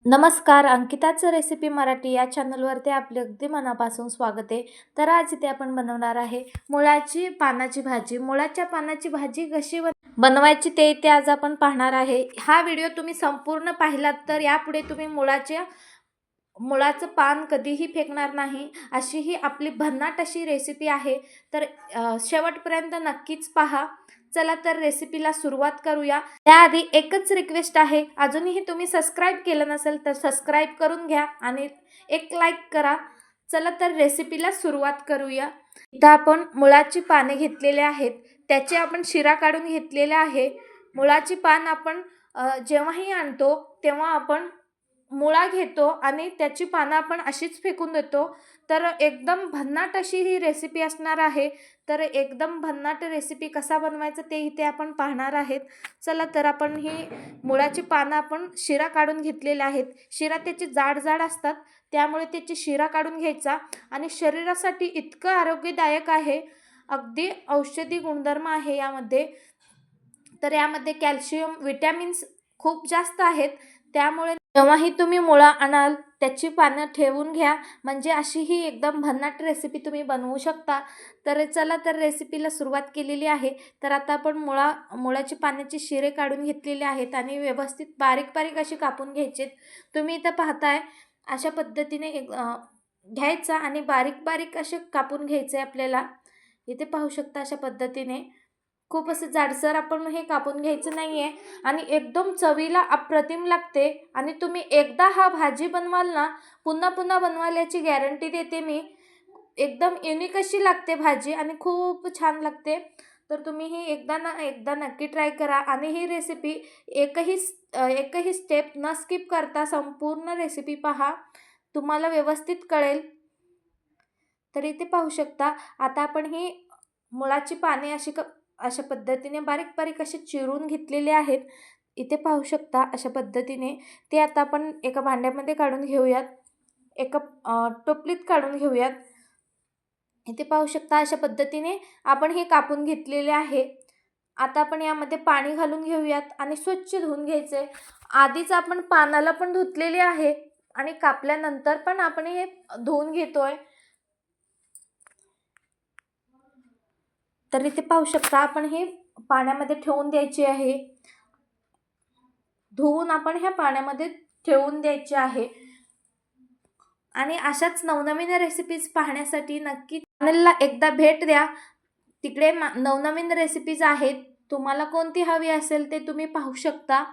नमस्कार, अंकिताचं रेसिपी मराठी या चॅनलवरती आपले अगदी मनापासून स्वागत आहे. तर आज इथे आपण बनवणार आहे मुळाची पानाची भाजी. मुळाच्या पानाची भाजी कशी बनवायची ते आज आपण पाहणार आहे. हा व्हिडिओ तुम्ही संपूर्ण पाहिलात तर यापुढे तुम्ही मुळाचं पान कधीही फेकणार नाही, अशी ही आपली भन्नाट अशी रेसिपी आहे. तर शेवटपर्यंत नक्कीच पहा. चला तर रेसिपीला सुरुवात करूया. त्याआधी एकच रिक्वेस्ट आहे, अजूनही तुम्ही सबस्क्राईब केलं नसेल तर सबस्क्राईब करून घ्या आणि एक लाईक करा. चला तर रेसिपीला सुरुवात करूया. इथं आपण मुळाची पाने घेतलेले आहेत, त्याचे आपण शिरा काढून घेतलेले आहे. मुळाची पान आपण जेव्हाही आणतो तेव्हा आपण मुळा घेतो आणि त्याची पानं आपण अशीच फेकून देतो. तर एकदम भन्नाट अशी ही रेसिपी असणार आहे. तर एकदम भन्नाट रेसिपी कसा बनवायचं ते इथे आपण पाहणार आहेत. चला तर आपण ही मुळाची पानं आपण शिरा काढून घेतलेल्या आहेत. शिरा त्याचे जाड जाड असतात, त्यामुळे त्याची शिरा काढून घ्यायचा आणि शरीरासाठी इतकं आरोग्यदायक आहे, अगदी औषधी गुणधर्म आहे यामध्ये. तर यामध्ये कॅल्शियम, विटॅमिन्स खूप जास्त आहेत. त्यामुळे जेव्हाही तुम्ही मुळा आणाल त्याची पानं ठेवून घ्या, म्हणजे अशी ही एकदम भन्नाट रेसिपी तुम्ही बनवू शकता. तर चला तर रेसिपीला सुरुवात केलेली आहे. तर आता आपण मुळाची पाण्याची शिरे काढून घेतलेले आहेत आणि व्यवस्थित बारीक बारीक अशी कापून घ्यायचे. तुम्ही इथं पाहताय अशा पद्धतीने घ्यायचा आणि बारीक बारीक असे कापून घ्यायचे आपल्याला. इथे पाहू शकता अशा पद्धतीने खूप असं जाडसर आपण हे कापून घ्यायचं नाही आहे आणि एकदम चवीला अप्रतिम लागते. आणि तुम्ही एकदा हा भाजी बनवाल ना, पुन्हा पुन्हा बनवाल याची गॅरंटी देते मी. एकदम युनिक अशी लागते भाजी आणि खूप छान लागते. तर तुम्ही ही एकदा नक्की ट्राय करा आणि ही रेसिपी एकही स्टेप न स्किप करता संपूर्ण रेसिपी पहा, तुम्हाला व्यवस्थित कळेल. तर इथे पाहू शकता आता आपण ही मुळाची पाने अशा पद्धतीने बारीक बारीक असे चिरून घेतलेले आहेत. इथे पाहू शकता अशा पद्धतीने. ते आता आपण एका भांड्यामध्ये काढून घेऊयात, एका टोपलीत काढून घेऊयात. इथे पाहू शकता अशा पद्धतीने आपण हे कापून घेतलेले आहे. आता आपण यामध्ये पाणी घालून घेऊयात आणि स्वच्छ धुवून घ्यायचे. आधीच आपण पानाला पण धुतलेले आहे आणि कापल्यानंतर पण आपण हे धुवून घेतोय. तर इथे पाहू शकता आपण हे पाण्यामध्ये ठेवून द्यायचे आहे. धुवून आपण ह्या पाण्यामध्ये ठेवून द्यायचे आहे. आणि अशाच नवनवीन रेसिपीज पाहण्यासाठी नक्की चॅनलला एकदा भेट द्या. तिकडे नवनवीन रेसिपीज आहेत, तुम्हाला कोणती हवी असेल ते तुम्ही पाहू शकता.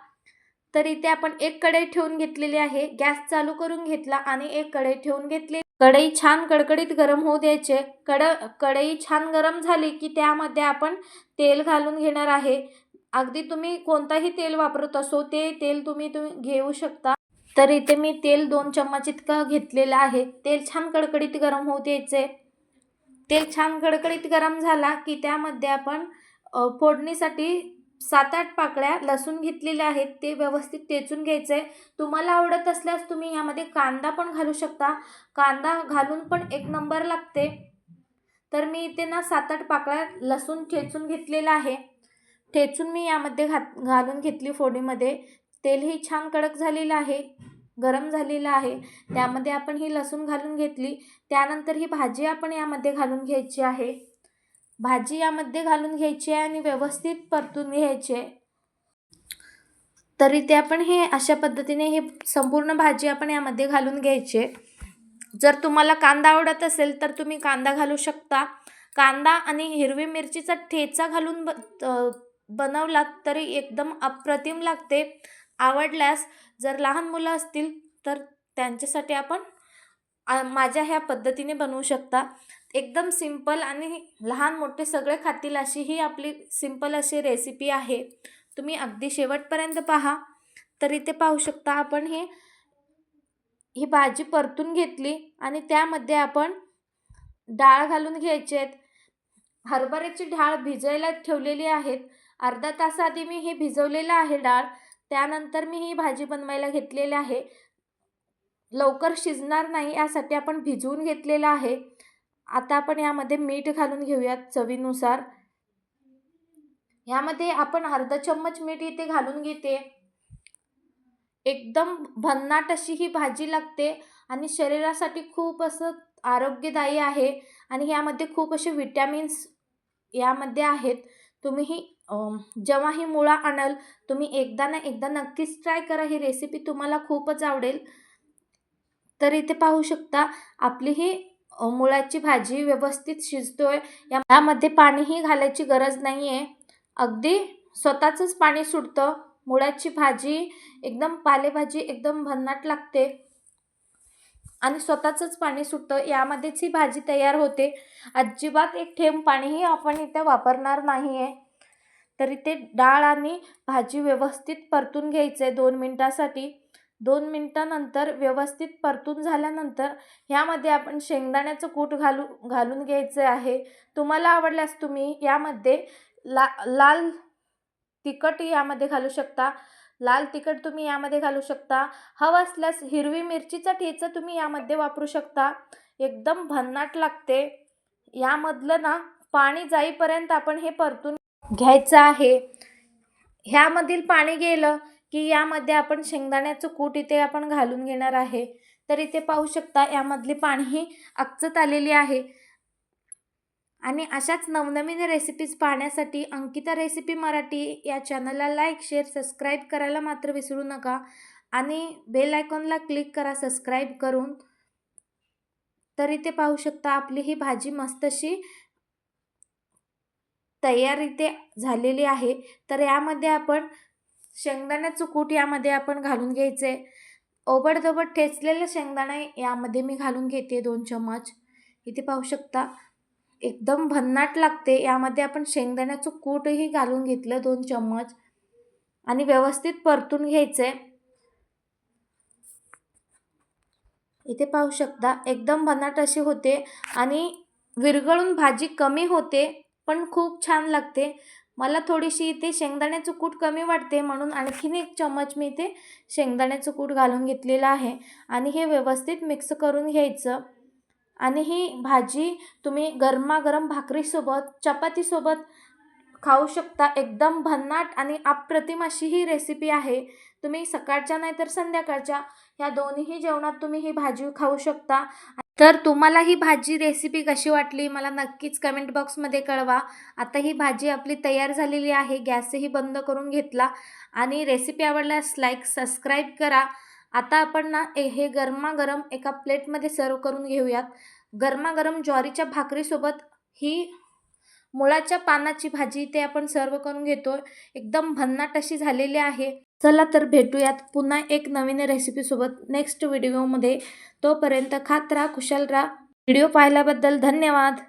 तर इथे आपण एक कढई ठेवून घेतलेली आहे. गॅस चालू करून घेतला आणि एक कढई ठेवून घेतली. कढई छान कडकडीत गरम होऊ द्यायचे. कढई छान गरम झाली की त्यामध्ये आपण तेल घालून घेणार आहे. अगदी तुम्ही कोणताही तेल वापरत असो ते तेल तुम्ही घेऊ शकता. तर इथे मी तेल 2 चम्मच इतकं घेतलेलं आहे. तेल छान कडकडीत गरम होऊ द्यायचे. तेल छान कडकडीत गरम झाला की त्यामध्ये आपण फोडणीसाठी 7-8 पाकळ्या लसूण घेतलेल्या आहेत, ते व्यवस्थित ठेचून घ्यायचे. तुम्हाला आवडत असल्यास तुम्ही यामध्ये कांदा पण घालू शकता. कांदा घालून पण एक नंबर लागते. तर मी इथे ना 7-8 पाकळ्या लसूण ठेचून घेतलेला आहे. ठेचून मी यामध्ये घालून घेतली फोडणीमध्ये. तेलही छान कडक झालेलं आहे, गरम झालेलं आहे. त्यामध्ये आपण ही लसूण घालून घेतली. त्यानंतर ही भाजी आपण यामध्ये घालून घ्यायची आहे. भाजी यामध्ये घालून घ्यायची आहे आणि व्यवस्थित परतून घ्यायची आहे. तरी ते आपण हे अशा पद्धतीने ही संपूर्ण भाजी आपण यामध्ये घालून घ्यायची. जर तुम्हाला कांदा आवडत असेल तर तुम्ही कांदा घालू शकता. कांदा आणि हिरवी मिरचीचा ठेचा घालून बनवलात तरी एकदम अप्रतिम लागते. आवडल्यास जर लहान मुलं असतील तर त्यांच्यासाठी आपण माझ्या ह्या पद्धतीने बनवू शकता. एकदम सिंपल आणि लहान मोठे सगळे खातील अशी ही आपली सिंपल अशी रेसिपी आहे. तुम्ही अगदी शेवटपर्यंत पहा. तर इथे पाहू शकता आपण ही भाजी परतून घेतली आणि त्यामध्ये आपण डाळ घालून घ्यायची आहेत. हरभऱ्याची डाळ भिजायला ठेवलेली आहेत. अर्धा तास आधी मी हे भिजवलेलं आहे डाळ. त्यानंतर मी ही भाजी बनवायला घेतलेली आहे. लवकर शिजणार नाही यासाठी आपण भिजवून घेतलेलं आहे. आता आपण यामध्ये मीठ घालून घेऊयात चवीनुसार. यामध्ये आपण अर्धा चम्मच मीठ इथे घालून घेते. एकदम भन्नाट अशी ही भाजी लागते आणि शरीरासाठी खूप असं आरोग्यदायी आहे आणि यामध्ये खूप असे विटॅमिन्स यामध्ये आहेत. तुम्ही ही जेव्हा ही मुळा आणाल, तुम्ही एकदा ना एकदा नक्कीच ट्राय करा. ही रेसिपी तुम्हाला खूपच आवडेल. तर इथे पाहू शकता आपली ही मुळाची भाजी व्यवस्थित शिजतोय. यामध्ये पाणीही घालायची गरज नाही आहे. अगदी स्वतःचंच पाणी सुटतं. मुळाची भाजी एकदम पालेभाजी एकदम भन्नाट लागते आणि स्वतःचंच पाणी सुटतं. यामध्येच ही भाजी तयार होते. अजिबात एक थेंब पाणीही आपण इथे वापरणार नाही आहे. तर इथे डाळ आणि भाजी व्यवस्थित परतून घ्यायचं आहे 2 मिनिटासाठी. 2 मिनिटानंतर व्यवस्थित परतून झाल्यानंतर ह्यामध्ये आपण शेंगदाण्याचं कूट घालून घ्यायचं आहे. तुम्हाला आवडल्यास तुम्ही यामध्ये लाल तिखट यामध्ये घालू शकता. लाल तिखट तुम्ही यामध्ये घालू शकता. हवं असल्यास हिरवी मिरचीचा ठेचा तुम्ही यामध्ये वापरू शकता. एकदम भन्नाट लागते. यामधलं ना पाणी जाईपर्यंत आपण हे परतून घ्यायचं आहे. ह्यामधील पाणी गेलं की यामध्ये आपण शेंगदाण्याचं कूट इथे आपण घालून घेणार आहे. तर इथे पाहू शकता यामधली पाणीही आकचत आलेली आहे. आणि अशाच नवनवीन रेसिपीज पाहण्यासाठी अंकिता रेसिपी मराठी या चॅनलला लाईक, शेअर, सबस्क्राईब करायला मात्र विसरू नका आणि बेल आयकॉनला क्लिक करा सबस्क्राईब करून. तर इथे पाहू शकता आपली ही भाजी मस्त अशी तयार इथे झालेली आहे. तर यामध्ये आपण शेंगदाण्याचं कूट यामध्ये आपण घालून घ्यायचं आहे. ओबडधोबड ठेचलेलं शेंगदाणे यामध्ये मी घालून घेते 2 चम्मच. इथे पाहू शकता एकदम भन्नाट लागते. यामध्ये आपण शेंगदाण्याचं कूटही घालून घेतलं 2 चम्मच आणि व्यवस्थित परतून घ्यायचं आहे. इथे पाहू शकता एकदम भन्नाट अशी होते आणि विरघळून भाजी कमी होते पण खूप छान लागते. मला थोडीशी इथे शेंगदाण्याचं कूट कमी वाटते म्हणून आणखीन 1 चम्मच मी इथे शेंगदाण्याचं कूट घालून घेतलेलं आहे आणि हे व्यवस्थित मिक्स करून घ्यायचं. आणि ही भाजी तुम्ही गरमागरम भाकरीसोबत, चपातीसोबत खाऊ शकता. एकदम भन्नाट आणि अप्रतिम अशी ही रेसिपी आहे. तुम्ही सकाळच्या नाही तर संध्याकाळच्या ह्या दोन्हीही जेवणात तुम्ही ही भाजी खाऊ शकता. तर तुम्हाला ही भाजी रेसिपी कशी वाटली मला नक्कीच कमेंट बॉक्समध्ये कळवा. आता ही भाजी आपली तयार झालेली आहे. गॅसही बंद करून घेतला आणि रेसिपी आवडल्यास लाईक, सबस्क्राईब करा. आता आपण ना हे गरमागरम एका प्लेटमध्ये सर्व करून घेऊयात. गरमागरम ज्वारीच्या भाकरीसोबत ही मुळाच्या पानाची भाजी ते आपण सर्व करून घेतोय. एकदम भन्नाट अशी झालेली आहे. चला तर भेटूयात पुन्हा एक नवीन रेसिपीसोबत नेक्स्ट व्हिडिओमध्ये. तोपर्यंत खात राहा, खुशाल राहा. व्हिडिओ पाहिल्याबद्दल धन्यवाद.